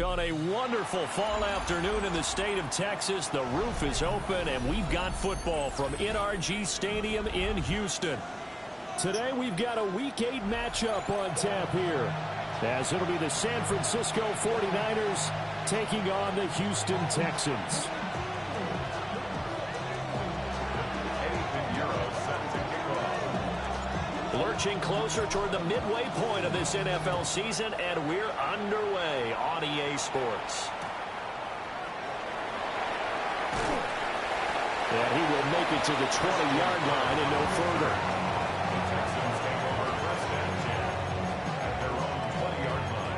On a wonderful fall afternoon in the state of Texas, the roof is open, and we've got football from NRG Stadium in Houston. Today, we've got a Week 8 matchup on tap here, as it'll be the San Francisco 49ers taking on the Houston Texans. Lurching closer toward the midway point of this NFL season, and we're underway on EA Sports. And he will make it to the 20-yard line and no further. The Texans take over first and 10 at their own 20-yard line.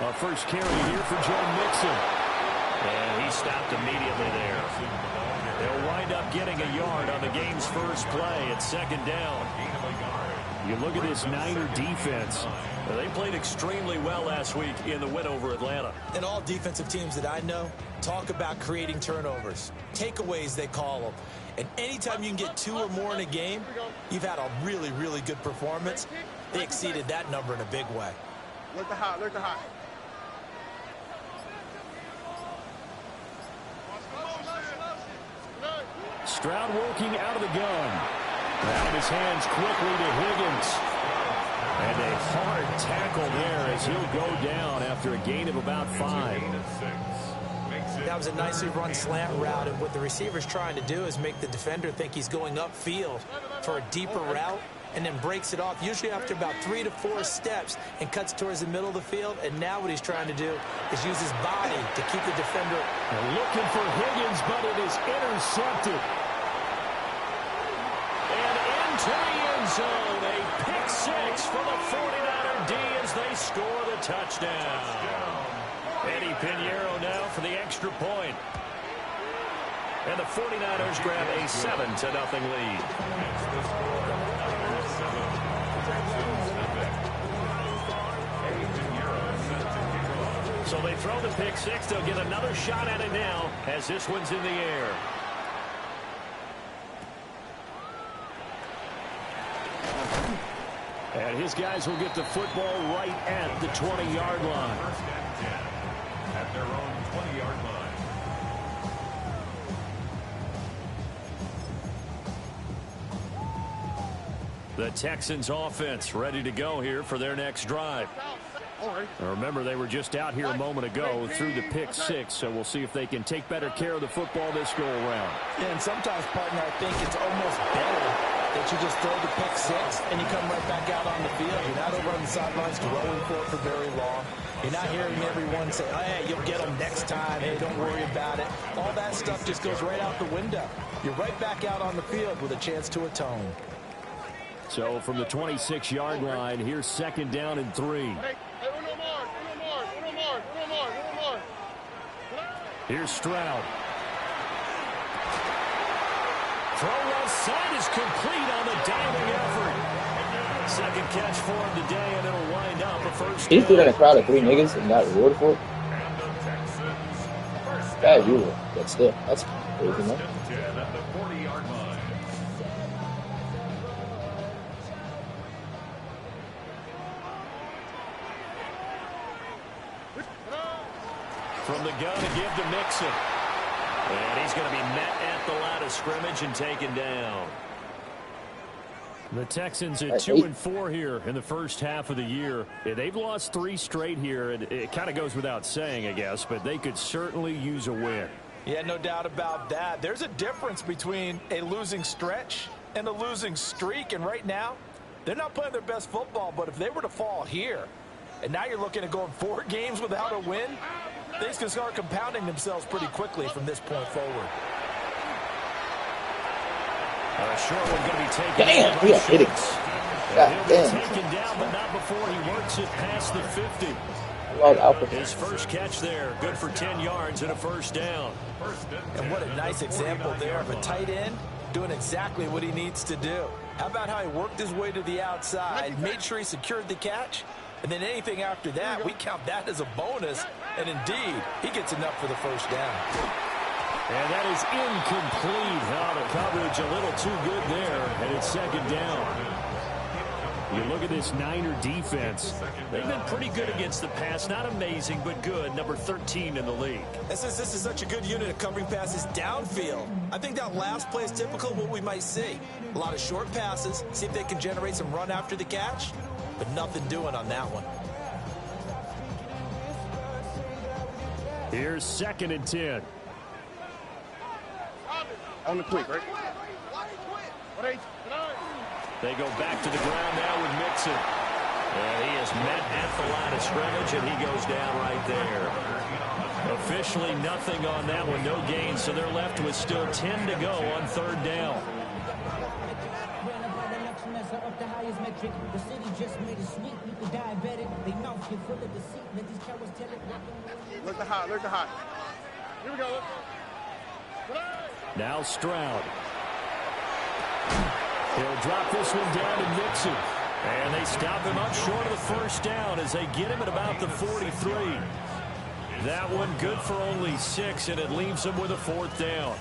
Our first carry here for Joe Mixon. And he stopped immediately there. They'll wind up getting a yard on the game's first play at second down. You look at this Niner defense. They played extremely well last week in the win over Atlanta. And all defensive teams that I know talk about creating turnovers. Takeaways, they call them. And anytime you can get 2 or more in a game, you've had a really, really good performance. They exceeded that number in a big way. Look the hot, look the hot. Stroud working out of the gun. Out of his hands quickly to Higgins. And a hard tackle there as he'll go down after a gain of about 5. That was a nicely run slant route, and what the receiver's trying to do is make the defender think he's going upfield for a deeper route, and then breaks it off, usually after about 3 to 4 steps, and cuts towards the middle of the field. And now what he's trying to do is use his body to keep the defender. Looking for Higgins, but it is intercepted. And into the end zone, a pick 6 for the 49er D as they score the touchdown. Eddie Pinheiro now for the extra point. And the 49ers grab a 7-0 lead. So they throw the pick 6. They'll get another shot at it now as this one's in the air. And his guys will get the football right at the 20-yard line. First and 10 at their own 20-yard line. The Texans offense ready to go here for their next drive. Now remember, they were just out here a moment ago through the pick 6, so we'll see if they can take better care of the football this go around. Yeah, and sometimes, partner, I think it's almost better that you just throw the pick 6 and you come right back out on the field. You're not over on the sidelines throwing for very long. You're not hearing everyone say, oh, hey, you'll get them next time. Hey, don't worry about it. All that stuff just goes right out the window. You're right back out on the field with a chance to atone. So from the 26-yard line, here's second down and 3. Here's Stroud. Throw left side is complete on the diving effort. Second catch for him today, and it'll wind up a first down. He's doing a crowd of 3 niggas and not rewarded for it. Bad usual, but still, that's crazy, man. At the 40-yard line. From the gun to give to Mixon. And he's going to be met at the line of scrimmage and taken down. The Texans at 2-4 here in the first half of the year. They've lost 3 straight here, and it kind of goes without saying, I guess, but they could certainly use a win. Yeah, no doubt about that. There's a difference between a losing stretch and a losing streak, and right now, they're not playing their best football, but if they were to fall here, and now you're looking at going 4 games without a win, things can start compounding themselves pretty quickly from this point forward. Short one going to be taken. Damn, we are hitting. He'll be taken down, but not before he works it past the 50. His first catch there, good for 10 yards and a first down. And what a nice example there of a tight end doing exactly what he needs to do. How about how he worked his way to the outside, made sure he secured the catch, and then anything after that, we count that as a bonus. And indeed, he gets enough for the first down. And that is incomplete. Now the coverage a little too good there, and it's second down. You look at this Niner defense. They've been pretty good against the pass. Not amazing, but good. Number 13 in the league. And since this is such a good unit of covering passes downfield, I think that last play is typical of what we might see. A lot of short passes, see if they can generate some run after the catch, but nothing doing on that one. Here's 2nd and 10. On the quick, right? They go back to the ground now with Mixon. And he is met at the line of scrimmage, and he goes down right there. Officially nothing on that one, no gain, so they're left with still 10 to go on 3rd down. Look the hot, look the hot. Here we go. Now Stroud. He'll drop this one down to Mixon. And they stop him up short of the first down as they get him at about the 43. That one good for only 6, and it leaves him with a 4th down.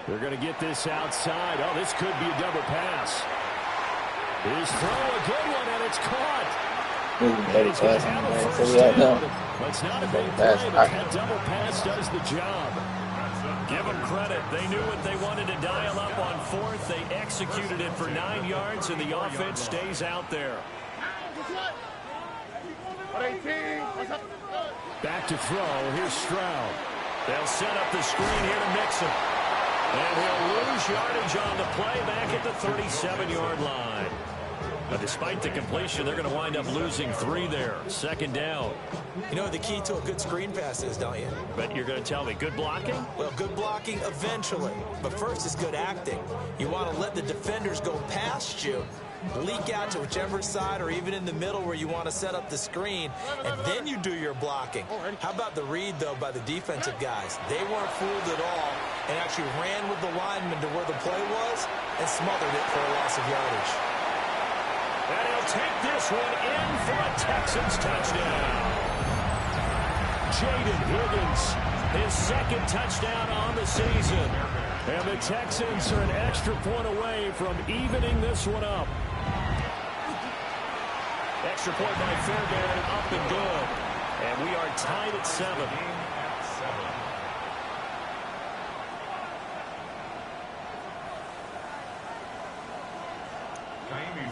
They're going to get this outside. Oh, this could be a double pass. His throw, a good one, and it's caught. He's going to have a first down. That's not a big play, but that double pass does the job. Give them credit. They knew what they wanted to dial up on 4th. They executed it for 9 yards, and the offense stays out there. Back to throw. Here's Stroud. They'll set up the screen here to Mixon. And he'll lose yardage on the play back at the 37-yard line. But despite the completion, they're going to wind up losing 3 there. 2nd down. You know what the key to a good screen pass is, don't you? But you're going to tell me, good blocking? Well, good blocking eventually. But first is good acting. You want to let the defenders go past you, leak out to whichever side or even in the middle where you want to set up the screen, and then you do your blocking. How about the read, though, by the defensive guys? They weren't fooled at all and actually ran with the lineman to where the play was and smothered it for a loss of yardage. And he'll take this one in for a Texans touchdown. Jaden Higgins, his 2nd touchdown on the season. And the Texans are an extra point away from evening this one up. Extra point by Fairbairn, up and good. And we are tied at 7.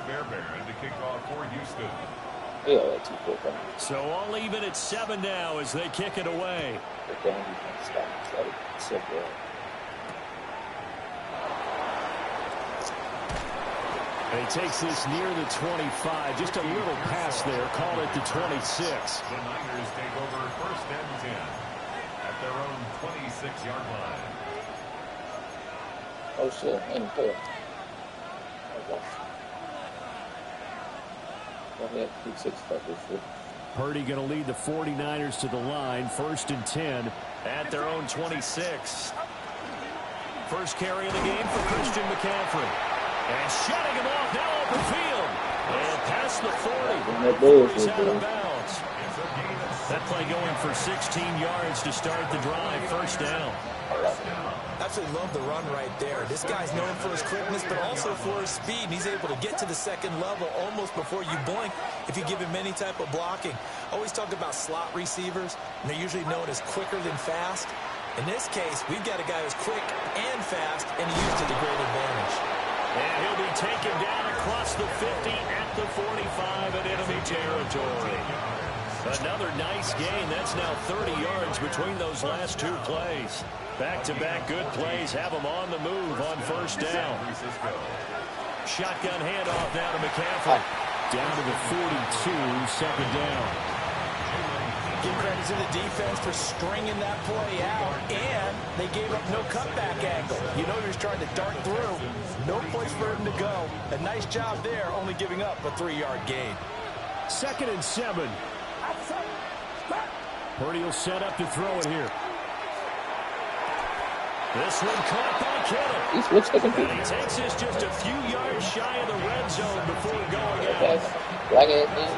Fairbairn to kick off for Houston. So all even at 7 now as they kick it away. And he takes this near the 25. Just a little pass there. Call it the 26. The Niners take over 1st and 10 at their own 26-yard line. Oh, shit. I didn't play it. Purdy going to lead the 49ers to the line. 1st and 10 at their own 26. First carry of the game for Christian McCaffrey. And shutting him off now open field. And past the 40. He's out of bounds. That play going for 16 yards to start the drive. 1st down. Absolutely love the run right there. This guy's known for his quickness, but also for his speed. And he's able to get to the 2nd level almost before you blink if you give him any type of blocking. Always talk about slot receivers, and they're usually known as quicker than fast. In this case, we've got a guy who's quick and fast, and he used it to great advantage. And he'll be taken down across the 50 at the 45 in enemy territory. Another nice gain. That's now 30 yards between those last 2 plays. Back-to-back good plays have them on the move on 1st down. Shotgun handoff now to McCaffrey. Down to the 42, second down. Give credit to the defense for stringing that play out, and they gave up no cutback angle. You know you're trying to dart through. No place for him to go. A nice job there, only giving up a 3-yard gain. 2nd and 7. Purdy will set up to throw it here. This one caught by Kittle. He looks like a And he takes this just a few yards shy of the red zone before going out. Black ass man.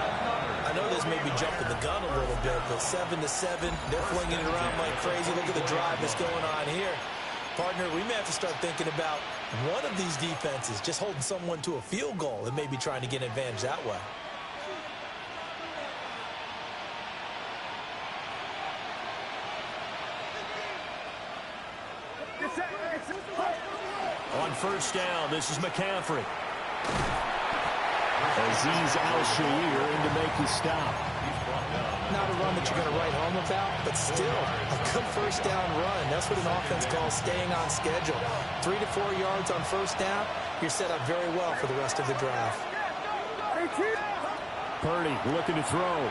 I know this may be jumping the gun a little bit, but 7-7, they're flinging it around like crazy. Look at the drive that's going on here. Partner, we may have to start thinking about one of these defenses just holding someone to a field goal and maybe trying to get an advantage that way. On first down, this is McCaffrey. Azeez Al-Shaair in to make the stop. Not a run that you're going to write home about, but still a good first down run. That's what an offense calls staying on schedule. 3 to 4 yards on first down, you're set up very well for the rest of the drive. Purdy looking to throw.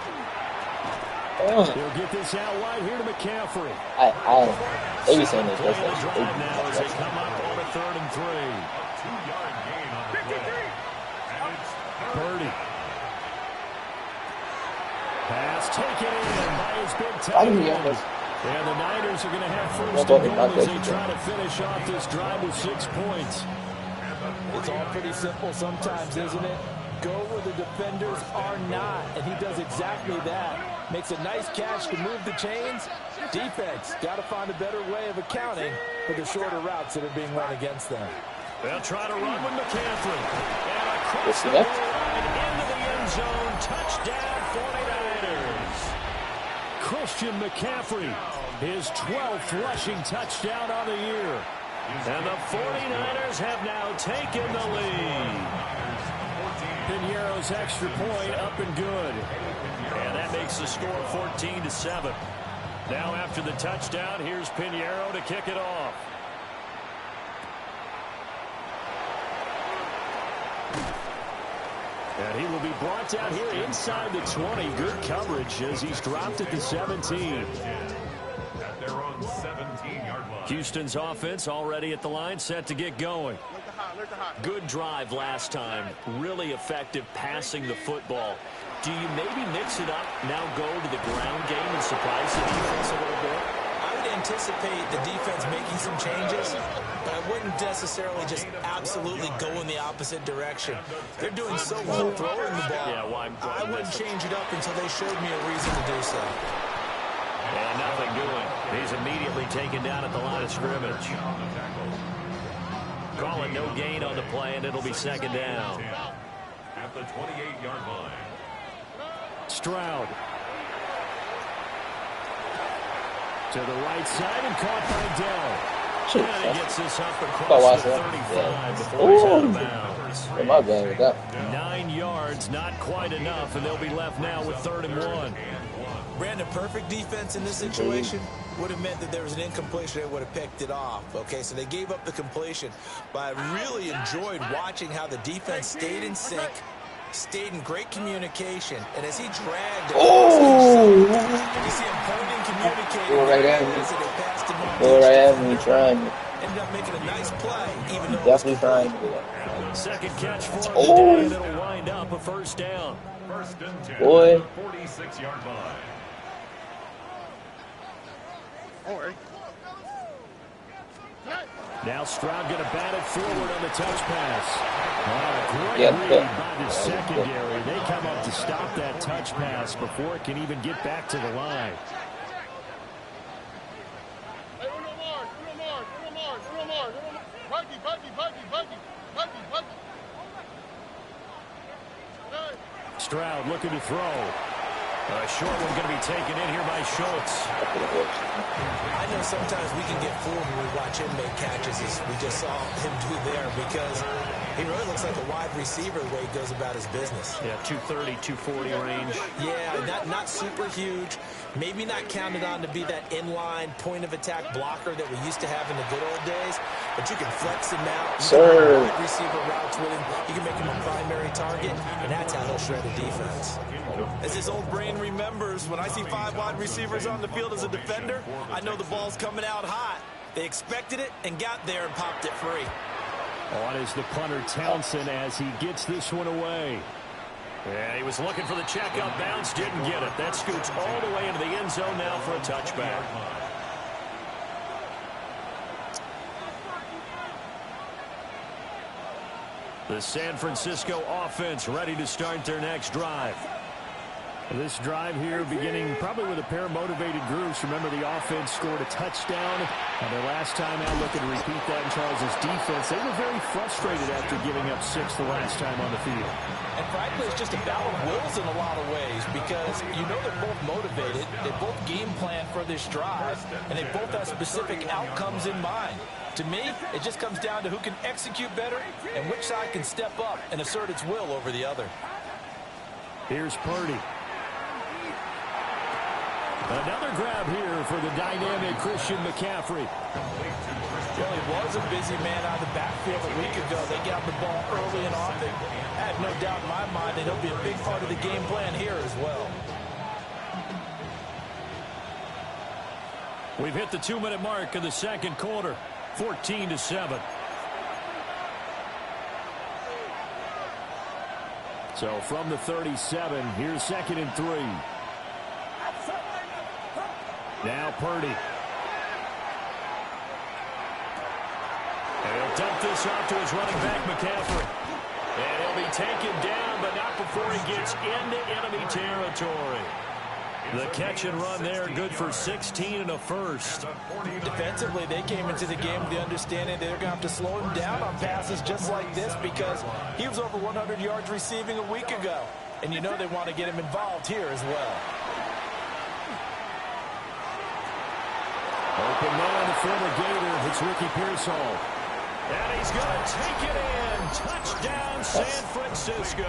He'll get this out wide here to McCaffrey. They be saying this. Drive now as they come up on a 3rd and 3. 2-yard gain on the play. And it's Purdy. Pass taken in by his big tight end. And the Niners are going to have first and goal as they try to finish off this drive with 6 points. It's all pretty simple sometimes, isn't it? Go where the defenders are not, and he does exactly that. Makes a nice catch to move the chains. Defense got to find a better way of accounting for the shorter routes that are being run against them. They'll try to run with McCaffrey. And across the line into the end zone. Touchdown 49ers. Christian McCaffrey, his 12th rushing touchdown on the year. And the 49ers have now taken the lead. Piñeiro's extra point up and good. And that makes the score 14-7. Now after the touchdown, here's Piñeiro to kick it off. And he will be brought down here inside the 20. Good coverage as he's dropped at the 17. at their own 17-yard line. Houston's offense already at the line, set to get going. Good drive last time. Really effective passing the football. Do you maybe mix it up, now go to the ground game and surprise the defense a little bit? I would anticipate the defense making some changes, but I wouldn't necessarily just absolutely go in the opposite direction. They're doing so well throwing the ball. Yeah, why I wouldn't change it up until they showed me a reason to do so. And nothing doing. He's immediately taken down at the line of scrimmage. Call it no gain on the play, and it'll be second down. At the 28-yard line. Stroud. To the right side and caught by Dell. And he gets this up across the 35 before he's out of bounds. My bad with that. 9 yards, not quite enough, and they'll be left now with 3rd and 1. Brandon, perfect defense in this situation would have meant that there was an incompletion. They would have picked it off. Okay, so they gave up the completion. But I really enjoyed watching how the defense stayed in sync, stayed in great communication, and as he dragged it, you see him pointing, communicating. Go right at me. Go right at me, trying. Ended up making a nice play, even though Definitely trying to do that. Second catch for him today, and it'll wind up a first down. First and 10. Boy. 46-yard line. Now Stroud going to bat it forward on the touch pass. Great read by the secondary. They come up to stop that touch pass before it can even get back to the line. Stroud looking to throw. A short one going to be taken in here by Schultz. I know sometimes we can get fooled when we watch him make catches, as we just saw him do there, because he really looks like a wide receiver the way he goes about his business. Yeah, 230, 240 range. Yeah, not super huge. Maybe not counted on to be that inline point of attack blocker that we used to have in the good old days, but you can flex him out. Sir. Wide receiver routes with him. You can make him a primary target, and that's how he'll shred a defense. As his old brain remembers, when I see 5 wide receivers on the field as a defender, I know the ball's coming out hot. They expected it and got there and popped it free. On is the punter Townsend as he gets this one away. Yeah, he was looking for the check-up bounce, didn't get it. That scoots all the way into the end zone now for a touchback. The San Francisco offense ready to start their next drive. This drive here beginning probably with a pair of motivated groups. Remember, the offense scored a touchdown. And their last time out, looking to repeat that in Charles' defense. They were very frustrated after giving up 6 the last time on the field. And frankly, it's just a battle of wills in a lot of ways because you know they're both motivated. They both game plan for this drive, and they both have specific outcomes in mind. To me, it just comes down to who can execute better and which side can step up and assert its will over the other. Here's Purdy. Another grab here for the dynamic Christian McCaffrey. Well, he was a busy man out of the backfield a week ago. They got the ball early and often. I have no doubt in my mind that he'll be a big part of the game plan here as well. We've hit the 2-minute mark of the second quarter. 14-7. So from the 37, here's 2nd and 3. Now Purdy. And he'll dump this off to his running back, McCaffrey. And he'll be taken down, but not before he gets into enemy territory. The catch and run there, good for 16 and a first. Defensively, they came into the game with the understanding they're going to have to slow him down on passes just like this because he was over 100 yards receiving a week ago. And you know they want to get him involved here as well. Open man, the former Gator. It's Ricky Pearsall. And he's going to take it in. Touchdown, San Francisco.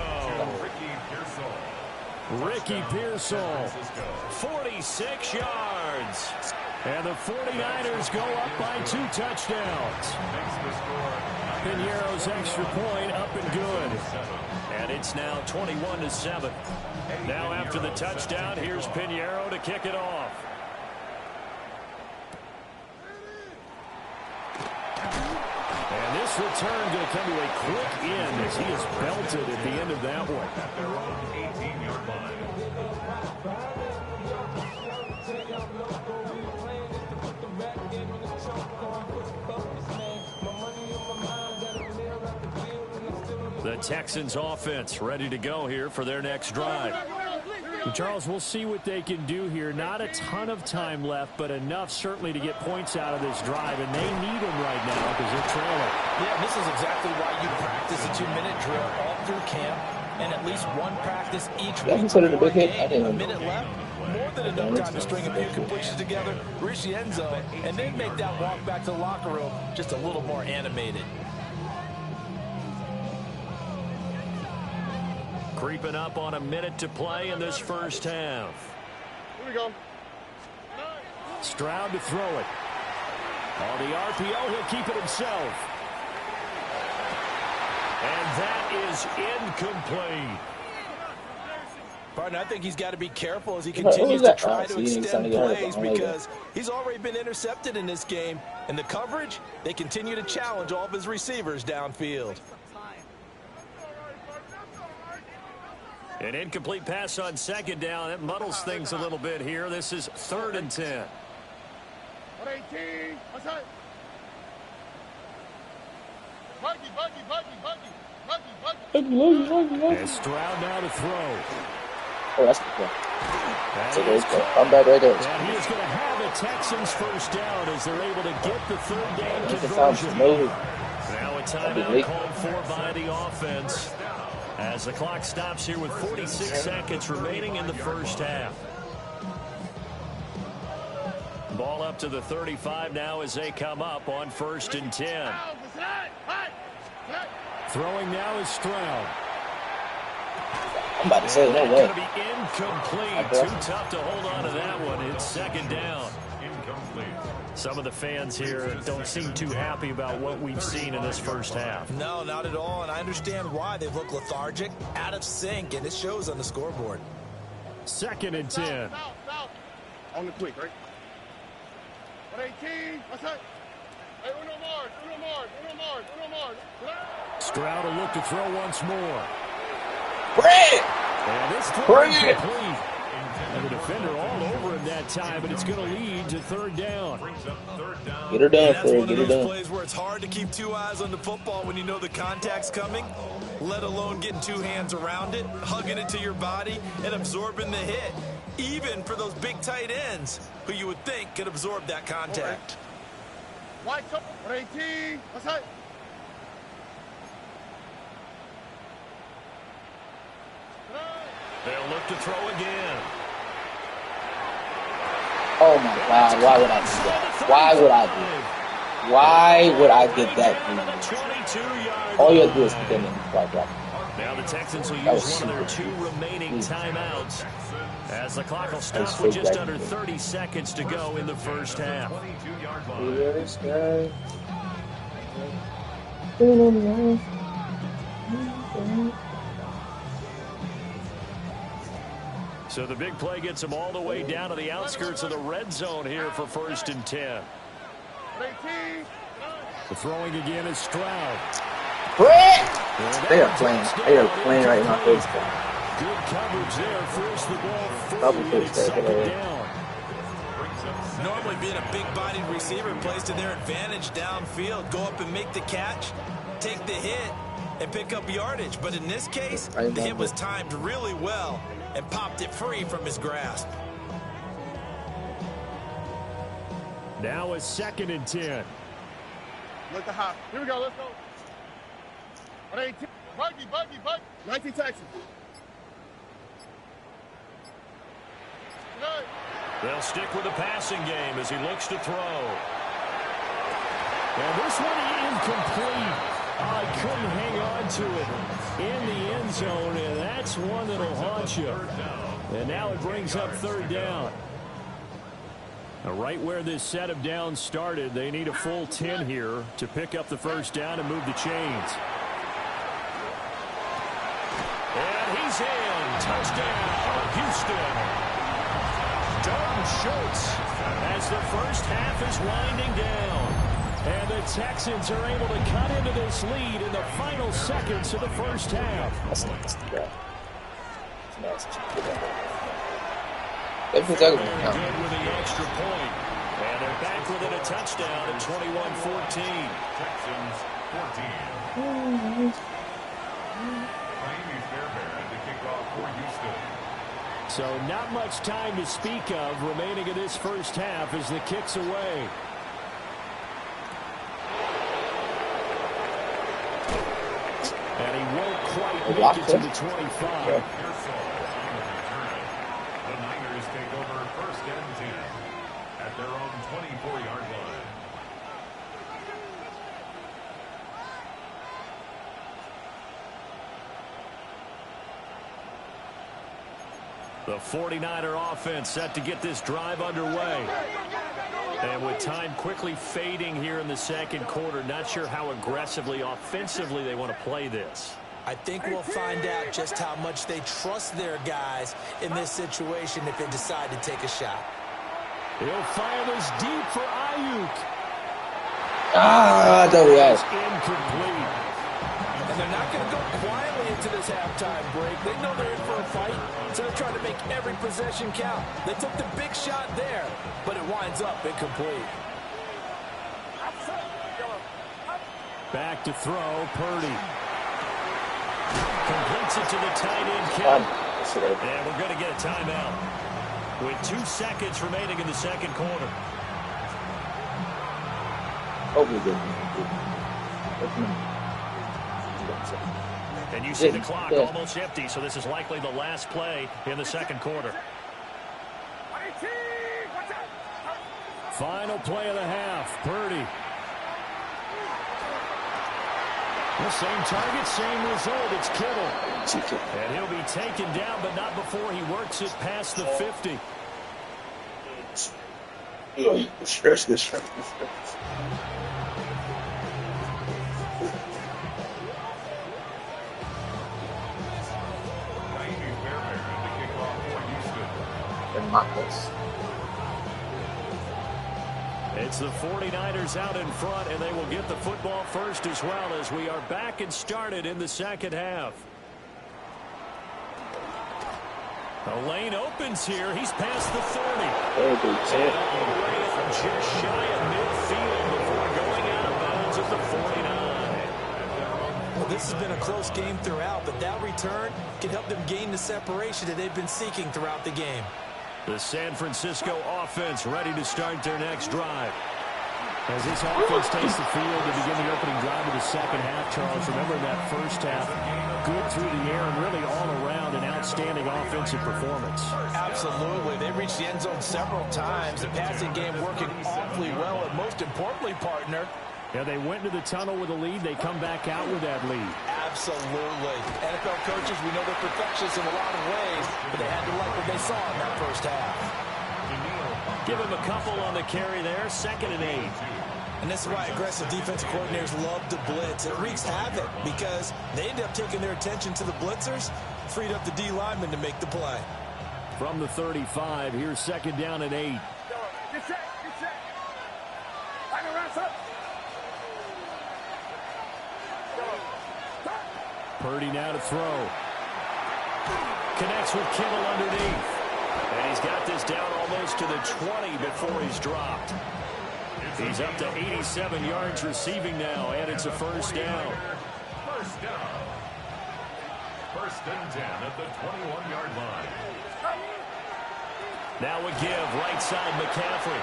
Ricky Pearsall, 46 yards. And the 49ers go up by 2 touchdowns. Pinheiro's extra point up and good. And it's now 21-7. Now after the touchdown, here's Pinheiro to kick it off. And this return going to come to a quick end as he is belted at the end of that one. At their own 18-yard line. The Texans offense ready to go here for their next drive. And Charles, we'll see what they can do here. Not a ton of time left, but enough certainly to get points out of this drive, and they need them right now because they're trailing. Yeah, this is exactly why you practice a 2-minute drill all through camp and at least one practice each week. Considered a big hit. I didn't. A minute left, more than enough time to string a few completions together, reach the end zone, and then make that walk back to the locker room just a little more animated. Creeping up on a minute to play in this first half. Here we go. Stroud to throw it. On the RPO, he'll keep it himself. And that is incomplete. Partner, I think he's got to be careful as he continues to try to extend plays because he's already been intercepted in this game. And the coverage, they continue to challenge all of his receivers downfield. An incomplete pass on second down. It muddles things a little bit here. This is 3rd and 10. 118. Outside. Buggy. And Stroud now to throw. Oh, that's good. That's a great play. I'm back right there. And he is going to have a Texans first down as they're able to get the 3rd down That's conversion. Now a That'd timeout be called for by the offense as the clock stops here with 46 seconds remaining in the first half. Ball up to the 35 now as they come up on 1st and 10. Throwing now is Stroud. I'm about to say, no way. Going to be incomplete. Too tough to hold on to that one. It's 2nd down. incomplete. Some of the fans here don't seem too happy about what we've seen in this first half. No, not at all, and I understand why. They look lethargic, out of sync, and it shows on the scoreboard. 2nd and 10. On the quick, right? 118. What's that? Hey, uno more. Stroud will look to throw once more. Brad! And this throw is complete. And the defender all over him that time, but it's going to lead to 3rd down. Get her done, That's Fred. one Get of her those done. plays where it's hard to keep 2 eyes on the football when you know the contact's coming, let alone getting 2 hands around it, hugging it to your body, and absorbing the hit, even for those big tight ends who you would think could absorb that contact. White couple. 118. What's that? They'll look to throw again. Oh my God! Why would I do that? Why would I do that? Why would I get that? All you have to do is put them in the spot drop. Now the Texans will use one of their 2 remaining timeouts as the clock will stop with just under 30 seconds to go in the first half. So the big play gets them all the way down to the outskirts of the red zone here for 1st and 10. The throwing again is Stroud. They are playing. They are playing right in my face. Good coverage there. Force the ball Double free. pitch It's there, 2nd down. Normally being a big-bodied receiver plays to their advantage downfield. Go up and make the catch, take the hit, and pick up yardage. But in this case, the hit was timed really well and popped it free from his grasp. Now it's 2nd and 10. Look the hop. Here we go. Let's go. 118. Buggy. 19 Texans. Good. They'll stick with the passing game as he looks to throw. And this one incomplete. I couldn't hang on to it in the end zone, and that's one that'll haunt you. And now it brings up 3rd down. Now, right where this set of downs started, they need a full 10 here to pick up the 1st down and move the chains. And he's in. Touchdown, Houston. Dalton Schultz as the first half is winding down. And the Texans are able to cut into this lead in the final seconds of the first half. That's nasty, bro. That's nasty. Everything's ugly. Very good with the extra point. And they're back within a touchdown at 21-14. Texans 14. Miami Fairbairn to kick off for Houston. So not much time to speak of remaining in this first half as the kick's away. And he won't quite make it to the 25. The Niners take over 1st and 10 at their own 24-yard line. The 49er offense set to get this drive underway. And with time quickly fading here in the 2nd quarter, not sure how aggressively, offensively they want to play this. I think we'll find out just how much they trust their guys in this situation if they decide to take a shot. He'll fire this deep for Ayuk. There we go. Incomplete. And they're not going to go quietly into this halftime break. They know they're in for a fight, so they're trying to make every possession count. They took the big shot there, but it winds up incomplete. Back to throw, Purdy. Completes it to the tight end, Kelly. And we're going to get a timeout with 2 seconds remaining in the 2nd quarter. Hopefully good. And you see the clock almost empty, so this is likely the last play in the 2nd quarter. Final play of the half, Purdy. The same target, same result. It's Kittle. And he'll be taken down, but not before he works it past the 50. Stretch this. It's the 49ers out in front, and they will get the football first as well as we are back and started in the second half. The lane opens here. He's past the 30. And all the way up just shy of midfield before going out of bounds at the 49. Well, this has been a close game throughout, but that return can help them gain the separation that they've been seeking throughout the game. The San Francisco offense ready to start their next drive. As this offense takes the field to begin the opening drive of the second half, Charles, remember that first half, good through the air and really all around an outstanding offensive performance. Absolutely. They reached the end zone several times. The passing game working awfully well, and most importantly, partner, yeah, they went into the tunnel with a lead. They come back out with that lead. Absolutely. NFL coaches, we know they're perfectionists in a lot of ways, but they had to like what they saw in that first half. Give him a couple on the carry there, 2nd and 8. And this is why aggressive defensive coordinators love to blitz. It wreaks havoc because they end up taking their attention to the blitzers, freed up the D lineman to make the play. From the 35, here's 2nd down and 8. Get set, get set. Line around, son. Purdy now to throw. Connects with Kittle underneath. And he's got this down almost to the 20 before he's dropped. He's up to 87 yards receiving now, and it's a first down. First down. 1st and 10 at the 21-yard line. Now a give, right side McCaffrey.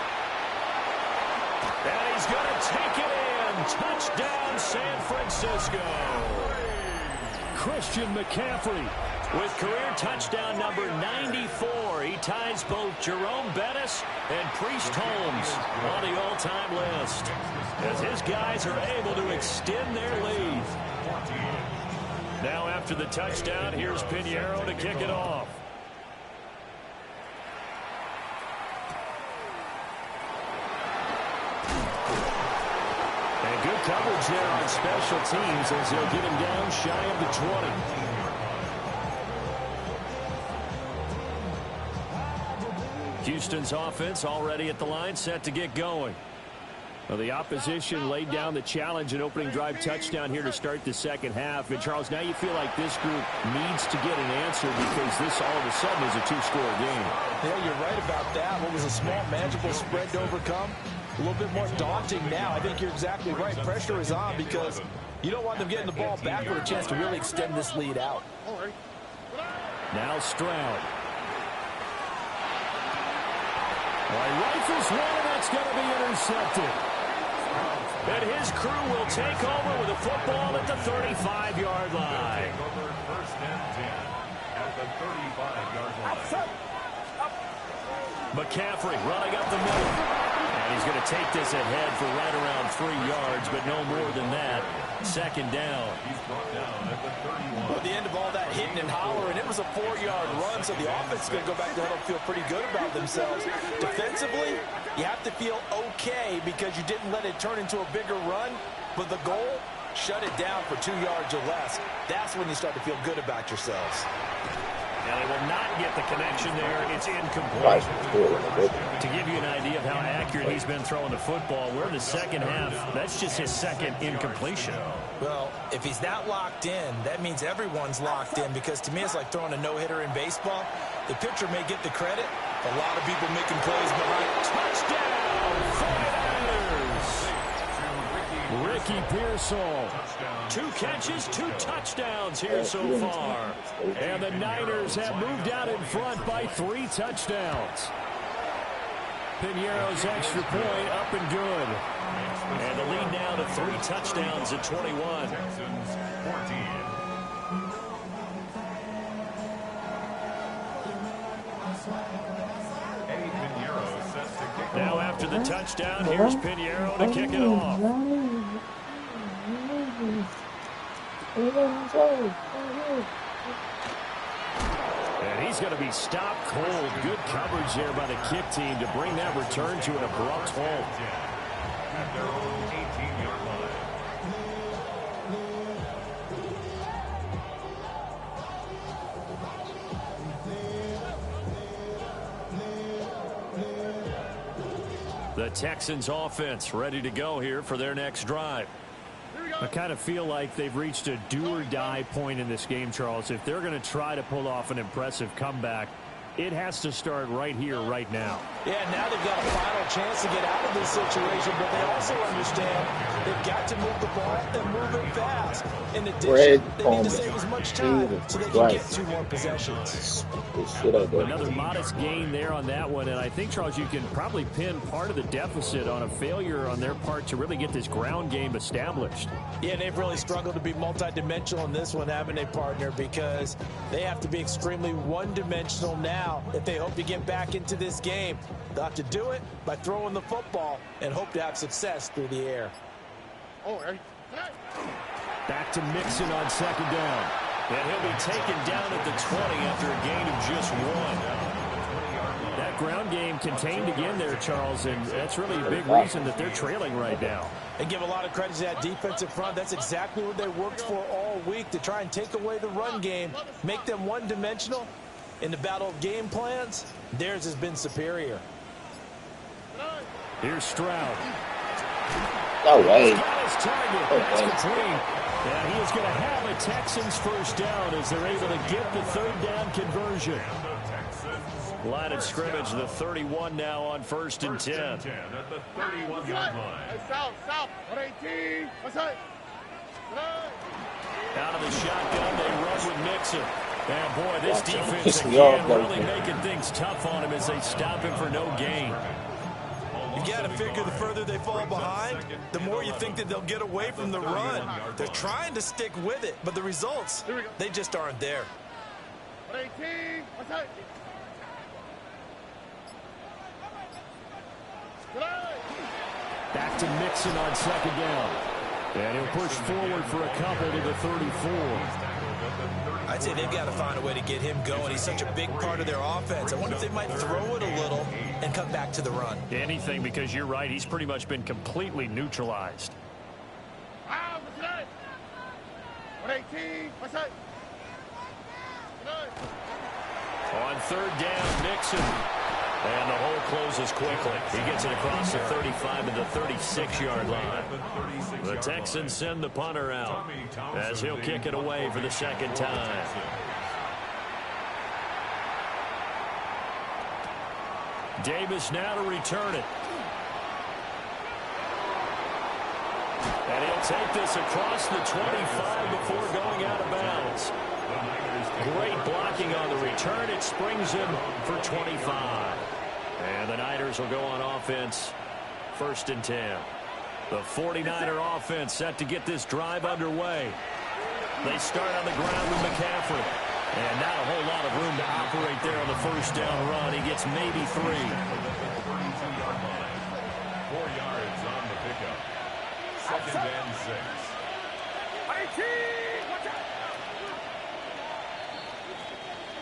And he's going to take it in. Touchdown, San Francisco. Christian McCaffrey with career touchdown number 94. He ties both Jerome Bettis and Priest Holmes on the all-time list as his guys are able to extend their lead. Now after the touchdown, here's Pinheiro to kick it off. And good coverage there on special teams as they'll get him down shy of the 20. Houston's offense already at the line, set to get going. Well, the opposition laid down the challenge and opening drive touchdown here to start the second half. And, Charles, now you feel like this group needs to get an answer because this all of a sudden is a two-score game. Yeah, you're right about that. What was a small, manageable spread to overcome? A little bit more daunting now. I think you're exactly right. Pressure is on because you don't want them getting the ball back with a chance to really extend this lead out. Now Stroud. Rifles one, and that's going to be intercepted. And his crew will take over with a football at the 35-yard line. First and 10 at the 35-yard line. McCaffrey running up the middle. And he's going to take this ahead for right around 3 yards, but no more than that. 2nd down. He's brought down at the 31. Well, at the end of all that hitting and hollering, it was a 4-yard run, so the offense is going to go back to huddle and feel pretty good about themselves. Defensively, you have to feel okay because you didn't let it turn into a bigger run, but the goal, shut it down for 2 yards or less. That's when you start to feel good about yourselves. And they will not get the connection there. It's incomplete. To give you an idea of how accurate he's been throwing the football, we're in the second half. That's just his 2nd incompletion. Well, if he's not locked in, that means everyone's locked in because to me it's like throwing a no-hitter in baseball. The pitcher may get the credit. A lot of people making plays behind. Touchdown, 49ers! Ricky Pearsall. 2 catches, 2 touchdowns here so far. And the Niners have moved out in front by 3 touchdowns. Pinheiro's extra point up and good. And the lead now to 3 touchdowns at 21. Texans 14. Now after the touchdown, here's Pinheiro to kick it off. And he's going to be stopped cold. Good coverage there by the kick team to bring that return to an abrupt halt. At their own 18-yard line. The Texans offense ready to go here for their next drive. I kind of feel like they've reached a do-or-die point in this game, Charles. If they're going to try to pull off an impressive comeback, it has to start right here, right now. Yeah, now they've got a final chance to get out of this situation, but they also understand they've got to move the ball and move it fast. In addition, they need to save as much time so they can get 2 more possessions. Another modest gain there on that one, and I think, Charles, you can probably pin part of the deficit on a failure on their part to really get this ground game established. Yeah, they've really struggled to be multidimensional in this one, haven't they, partner, because they have to be extremely one-dimensional now if they hope to get back into this game. They'll have to do it by throwing the football and hope to have success through the air. Back to Mixon on second down. And he'll be taken down at the 20 after a gain of just 1. That ground game contained again there, Charles, and that's really a big reason that they're trailing right now. And give a lot of credit to that defensive front. That's exactly what they worked for all week, to try and take away the run game, make them one-dimensional. In the battle of game plans, theirs has been superior. Here's Stroud. No way. His target. That's complete. And he is going to have a Texans first down as they're able to get the third down conversion. Line of scrimmage, the 31 now on 1st and 10. At the 31-yard line. South, 118. What's that? Out of the shotgun, they run with Mixon. And boy, this defense again really making things tough on him as they stop him for no gain. You got to figure the further they fall behind, the more you think that they'll get away from the run. They're trying to stick with it, but the results, they just aren't there. 118. What's that? Back to Mixon on second down. And he'll push forward for a couple to the 34. I'd say they've got to find a way to get him going. He's such a big part of their offense. I wonder if they might throw it a little and come back to the run. Anything, because you're right. He's pretty much been completely neutralized. 118. What's that? On third down, Mixon. And the hole closes quickly. He gets it across the 35 to the 36-yard line. The Texans send the punter out as he'll kick it away for the second time. Davis now to return it. And he'll take this across the 25 before going out of bounds. Great blocking on the return. It springs him for 25. And the Niners will go on offense, 1st and 10. The 49er offense set to get this drive underway. They start on the ground with McCaffrey. And not a whole lot of room to operate there on the first down run. He gets maybe 3. 4 yards on the pickup. 2nd and 6.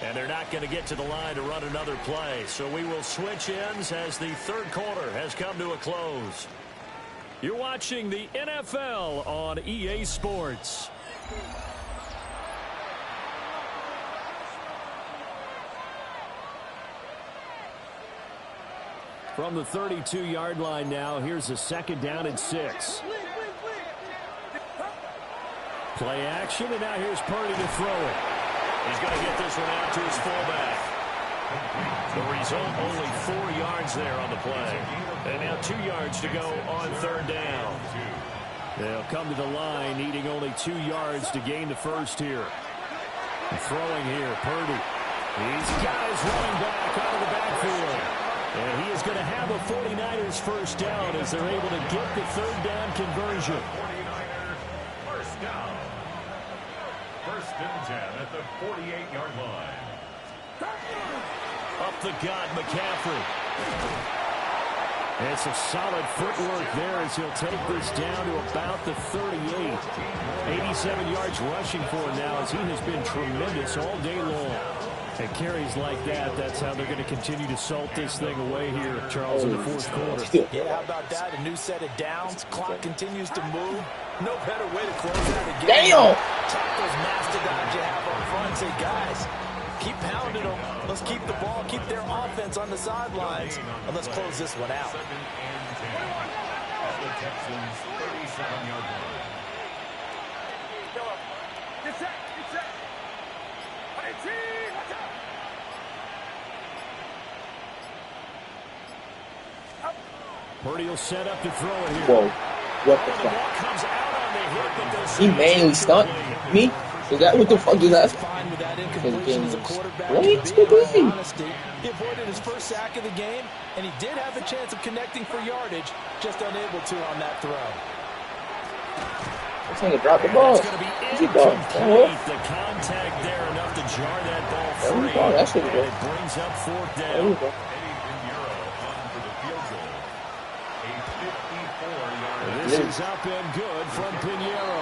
And they're not going to get to the line to run another play. So we will switch ends as the third quarter has come to a close. You're watching the NFL on EA Sports. From the 32-yard line now, here's a 2nd down and 6. Play action, and now here's Purdy to throw it. He's going to get this one out to his fullback. The result, only 4 yards there on the play. And now 2 yards to go on third down. They'll come to the line, needing only 2 yards to gain the first here. Throwing here, Purdy. He's got his running back out of the backfield. And he is going to have a 49ers first down as they're able to get the third down conversion. 49ers first down. 1st and 10 at the 48-yard line. Up the gut, McCaffrey. And some solid footwork there as he'll take this down to about the 38. 87 yards rushing for him now as he has been tremendous all day long. And carries like that, that's how they're going to continue to salt this thing away here, Charles, in the fourth quarter. Yeah, how about that? A new set of downs. Clock continues to move. No better way to close out a game. Damn! Tap those mastodons you have up front and say, guys, keep pounding them. Let's keep the ball, keep their offense on the sidelines, and let's close this one out. The Texans 37-yard line. Get set, get set. Watch out. Purdy will set up to throw it here. Whoa. What the fuck? He manually stunned me? Is that what the fuck is that? Fine with that incompletion as a quarterback. What? He avoided his first sack of the game, and he did have a chance of connecting for yardage, just unable to on that throw. This nigga dropped the ball. It's going to be incomplete. The contact there enough to jar that ball free. That should be good. It brings up fourth down. There you go. This is up and good from Pinheiro.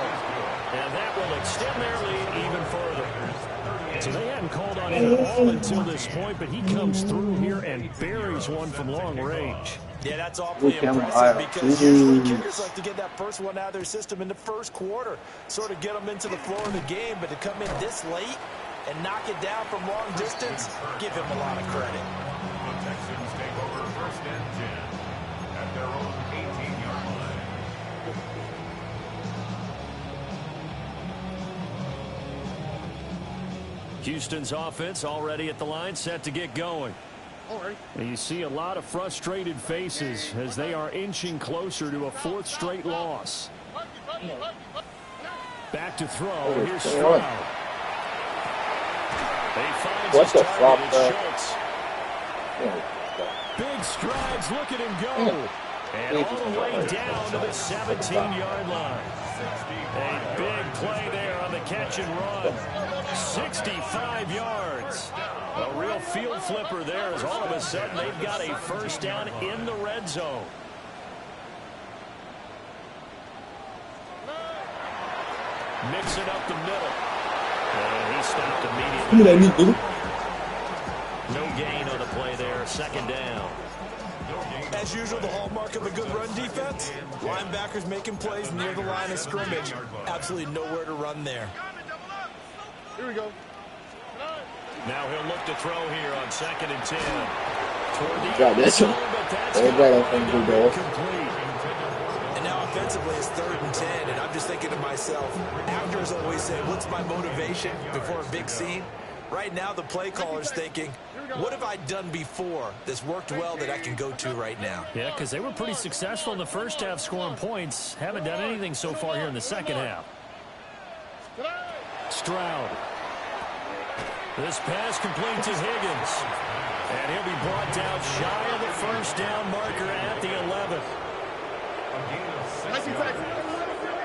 And that will extend their lead even further. So they hadn't called on him at all until this point, but he comes through here and buries one from long range. Yeah, that's awfully impressive because usually kickers like to get that first one out of their system in the first quarter, sort of get them into the flow of the game, but to come in this late and knock it down from long distance, give him a lot of credit. The Texans take over first and 10 at their own 18-yard line. Houston's offense already at the line, set to get going. And you see a lot of frustrated faces as they are inching closer to a fourth straight loss. Back to throw. Here's Stroud. What the fuck, bro? Big strides. Look at him go. And all the way down to the 17-yard line. A big play there on the catch and run. 65 yards. A real field flipper there as all of a sudden they've got a first down in the red zone. Mix it up the middle. And he stopped immediately. No gain on the play there. Second down. As usual, the hallmark of a good run defense, linebackers making plays near the line of scrimmage. Absolutely nowhere to run there. Here we go. Now he'll look to throw here on 2nd and 10. Toward the Got this one. And now offensively it's 3rd and 10, and I'm just thinking to myself, actors always say, what's my motivation before a big scene? Right now the play caller's thinking, what have I done before that's worked well that I can go to right now? Yeah, because they were pretty successful in the first half scoring points. Haven't done anything so far here in the second half. Stroud. This pass complete to Higgins. And he'll be brought down shy of the first down marker at the 11. A gain of 6 yards.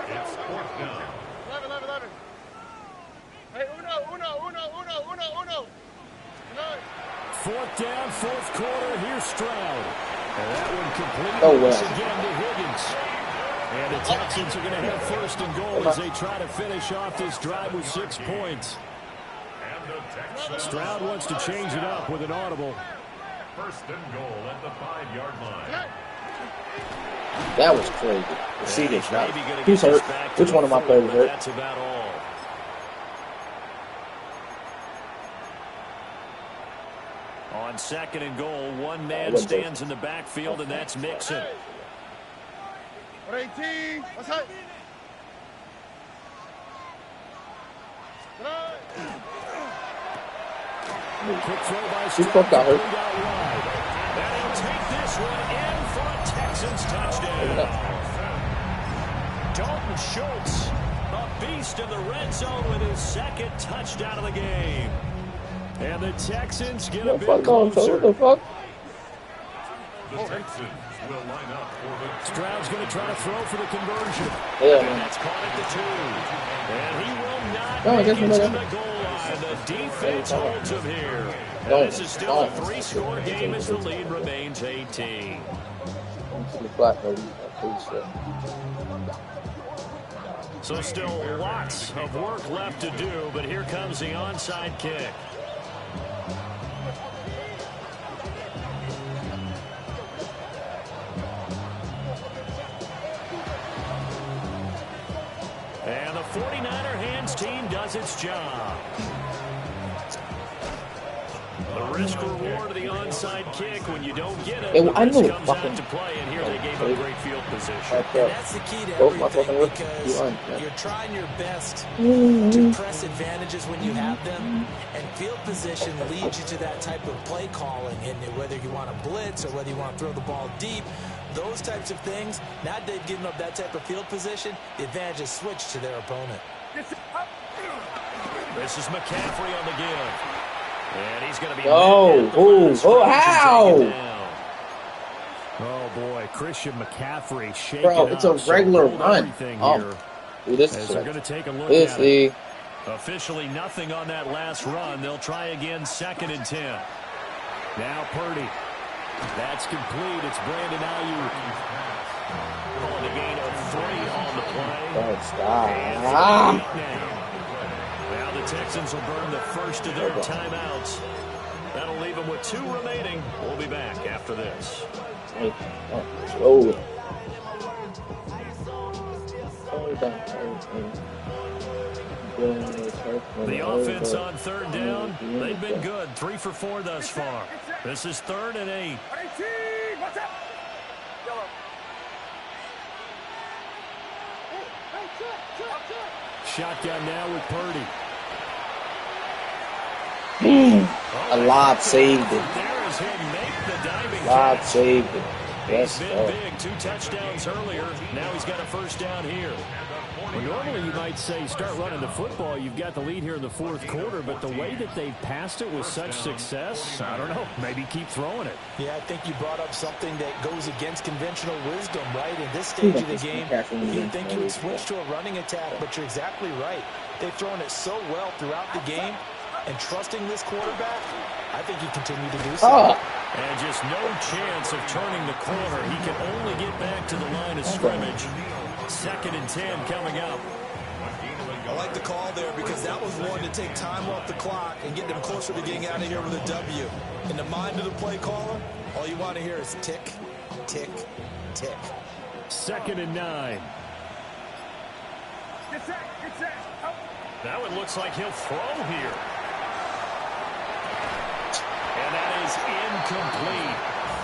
It's 4th down. 11. Hey, uno. 4th down, 4th quarter. Here's Stroud. And that one complete once again to Higgins. And the Texans are going to have 1st and goal as they try to finish off this drive with 6 points. Stroud wants to change it up with an audible. 1st and goal at the 5-yard line. That was crazy. See this, right? Who's hurt? Which one of my players hurt? That's about all. On 2nd and goal, one man stands in the backfield, and that's Mixon. 18. What's up? Quick throw by Who fuck got hurt? And he'll take this one in for a Texans touchdown. Dalton Schultz, a beast in the red zone with his 2nd touchdown of the game. And the Texans get a bit closer. What the fuck? The Texans will line up for the... Stroud's going to try to throw for the conversion. Yeah, And that's caught at the 2. And he will not No, make it to that's the goal line. The defense holds him here. And this is still a 3-score game as the lead remains 18. So still lots of work left to do, but here comes the onside kick. does its job. The risk reward of the onside kick when you don't get it, the risk comes out to play, and here they gave up great field position. And that's the key to everything, because you're trying your best to press advantages when you have them, and field position leads you to that type of play calling, and whether you want to blitz or whether you want to throw the ball deep, those types of things. Now they've given up that type of field position, the advantage is switched to their opponent. This is McCaffrey on the give. And he's going to be how? Oh, boy, Christian McCaffrey shaking Bro, it's a regular run. This is going to take a look at it. Officially nothing on that last run. They'll try again, 2nd and 10. Now Purdy. That's complete. It's Brandon Ayuk. Calling a gain of 3 on the play. Stop. Now the Texans will burn the first of their timeouts. That'll leave them with 2 remaining. We'll be back after this. The offense on 3rd down, they've been good. 3 for 4 thus far. This is 3rd and 8. Shotgun now with Purdy. A lot saved it. Lot saved it. Yes, he's been big. 2 touchdowns earlier. Now he's got a first down here. Well, normally you might say start running the football. You've got the lead here in the 4th quarter, but the way that they've passed it with such success, I don't know, maybe keep throwing it. Yeah, I think you brought up something that goes against conventional wisdom, right? In this stage of the game, you'd think you would switch to a running attack, but you're exactly right. They've thrown it so well throughout the game, and trusting this quarterback, I think he continued to do so. And just no chance of turning the corner. He can only get back to the line of scrimmage. 2nd and 10 coming up. I like the call there because that was one to take time off the clock and get them closer to getting out of here with a W. In the mind of the play caller, all you want to hear is tick, tick, tick. 2nd and 9. That one looks like he'll throw here. And that is incomplete.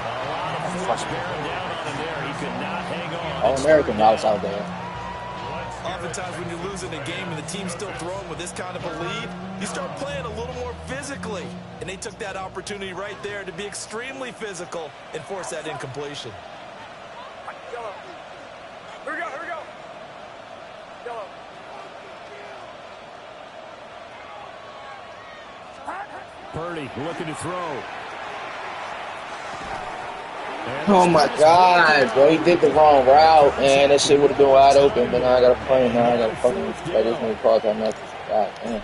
A lot of force bearing down on him there. He could not hang on. All-American routes out there. Oftentimes when you're losing a game and the team's still throwing with this kind of a lead, you start playing a little more physically. And they took that opportunity right there to be extremely physical and force that incompletion. Here we go, here we go. Yellow. Purdy looking to throw. Oh my God, bro! He did the wrong route, and that shit would have been wide open. But now I gotta play. Now I gotta fucking. I just need to call time after. God damn.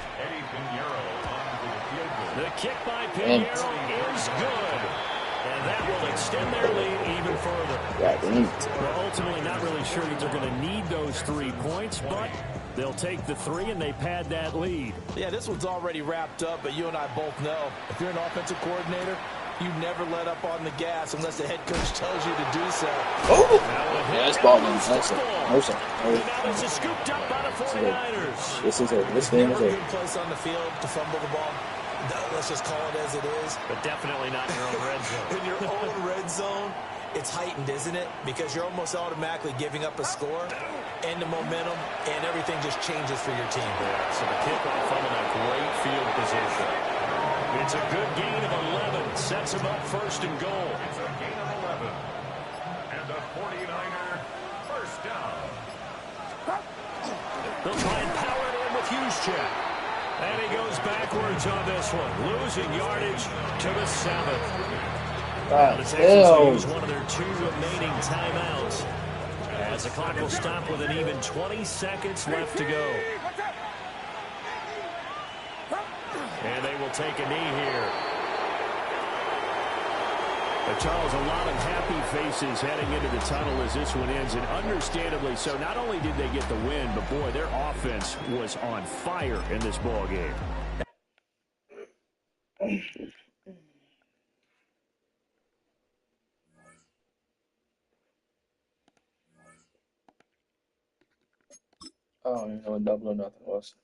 The kick by Pinheiro is good, and that will extend their lead even further. Well, ultimately, not really sure that they're going to need those 3 points, but they'll take the 3 and they pad that lead. Yeah, this one's already wrapped up, but you and I both know if you're an offensive coordinator, you never let up on the gas unless the head coach tells you to do so. Oh! Yeah, that's ball. Now this is scooped up by the 49ers. This game is a good place on the field to fumble the ball. Let's just call it as it is. But definitely not in your own red zone. In your own red zone, it's heightened, isn't it? Because you're almost automatically giving up a score and the momentum, and everything just changes for your team. Yeah, so the kickoff from a great field position. It's a good gain of 11. Sets him up 1st and goal. It's a gain of 11. And a 49er first down. They'll try and power it in with Juszczyk. And he goes backwards on this one. Losing yardage to the 7th. The Texans will use one of their 2 remaining timeouts, as the clock will stop with an even 20 seconds left to go. And they will take a knee here. But Charles, a lot of happy faces heading into the tunnel as this one ends, and understandably so. Not only did they get the win, but boy, their offense was on fire in this ball game. I don't even know what double or nothing was.